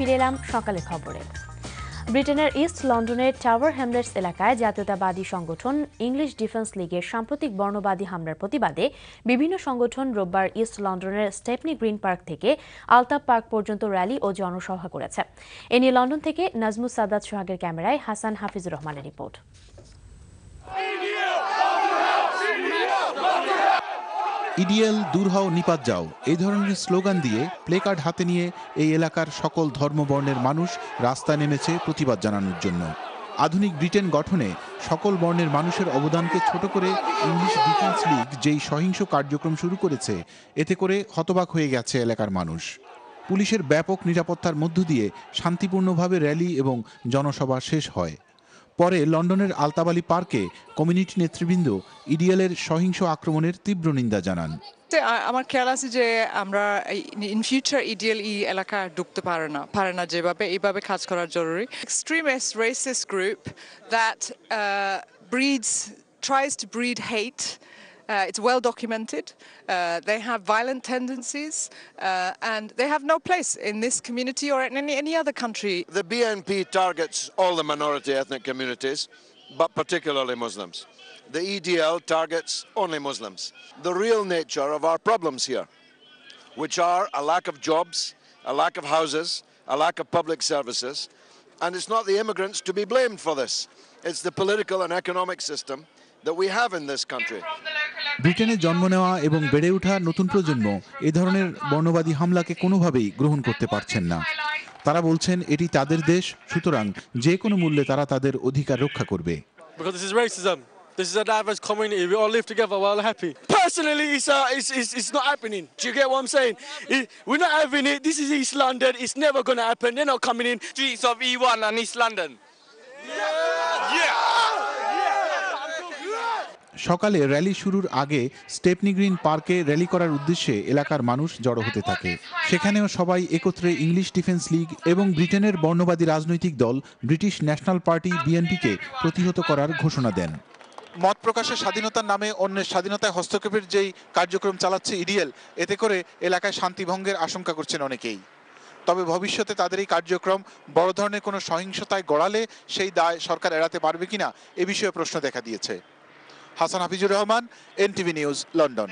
ফিরে এলাম সকালের খবরে। ব্রিটেনের ইস্ট লন্ডনের টাওয়ার হ্যামলেটস এলাকায় জাতীয়তাবাদী সংগঠন ইংলিশ ডিফেন্স লীগের সাম্প্রতিক বর্ণবাদী হামলার প্রতিবাদে বিভিন্ন সংগঠন রোববার ইস্ট লন্ডনের স্টেপনি গ্রিন পার্ক থেকে আলতাফ পার্ক পর্যন্ত র্যালি ও জনসভা করেছে। এ নিয়ে লন্ডন থেকে নাজমুস সাদাত সোহাগের ক্যামেরায় হাসান হাফিজুর রহমানের রিপোর্ট। ইডিএল দূর হও নিপাত যাও এই ধরনের স্লোগান দিয়ে প্লেকার্ড হাতে নিয়ে এই এলাকার সকল ধর্মবর্ণের মানুষ রাস্তায় নেমেছে প্রতিবাদ জানানোর জন্য। আধুনিক ব্রিটেন গঠনে সকল বর্ণের মানুষের অবদানকে ছোট করে ইংলিশ ডিফেন্স লীগ যেই সহিংস কার্যক্রম শুরু করেছে, এতে করে হতবাক হয়ে গেছে এলাকার মানুষ। পুলিশের ব্যাপক নিরাপত্তার মধ্য দিয়ে শান্তিপূর্ণভাবে র্যালি এবং জনসভা শেষ হয়। পরে লন্ডনের আলতাবালি পার্কে কমিউনিটি নেতৃবৃন্দ ইডিএলের সহিংস আক্রমণের তীব্র নিন্দা জানান। আমার খেয়াল আছে যে আমরা ইন ফিউচার ইডিএল এলাকা ঢুকতে পারে না যেভাবে এইভাবে কাজ করার জরুরি। Extremist racist group that tries to breed hate. It's well documented. They have violent tendencies and they have no place in this community or in any other country. The BNP targets all the minority ethnic communities, but particularly Muslims. The EDL targets only Muslims. The real nature of our problems here, which are a lack of jobs, a lack of houses, a lack of public services, and it's not the immigrants to be blamed for this. It's the political and economic system that we have in this country. ব্রিটেনে জন্ম নেওয়া এবং বেড়ে ওঠা নতুন প্রজন্ম এ ধরনের বর্ণবাদী হামলাকে কোনোভাবেই গ্রহণ করতে পারছেন না। তারা বলছেন এটি তাদের দেশ, সুতরাং যে কোনো মূল্যে তারা তাদের অধিকার রক্ষা করবে। Because this is racism. This is a diverse community. We all live together. We're all happy. Personally, it's not happening. Do you get what I'm saying? We're not having it. This is East London. It's never going to happen. They're not coming in streets of E1 and East London. Yeah. সকালে rally শুরুর আগে Stepney green পার্কে rally করার উদ্দেশ্যে এলাকার মানুষ জড়ো হতে থাকে। সেখানেও সবাই একত্রে ইংলিশ ডিফেন্স লীগ এবং ব্রিটেনের বর্ণবাদী রাজনৈতিক দল ব্রিটিশ ন্যাশনাল পার্টি বিএনপিকে প্রতিহত করার ঘোষণা দেন। মত প্রকাশের স্বাধীনতার নামে অন্যের স্বাধীনতায় হস্তক্ষেপের যেই কার্যক্রম চালাচ্ছে ইডিএল, এতে করে এলাকায় শান্তি ভঙ্গের আশঙ্কা করছেন অনেকেই। তবে ভবিষ্যতে তাদের এই কার্যক্রম বড় ধরনের কোনো সহিংসতায় গড়ালে সেই দায় সরকার এড়াতে পারবে কিনা এ বিষয়ে প্রশ্ন দেখা দিয়েছে। Hasan Hafizur Rahman, NTV news, London.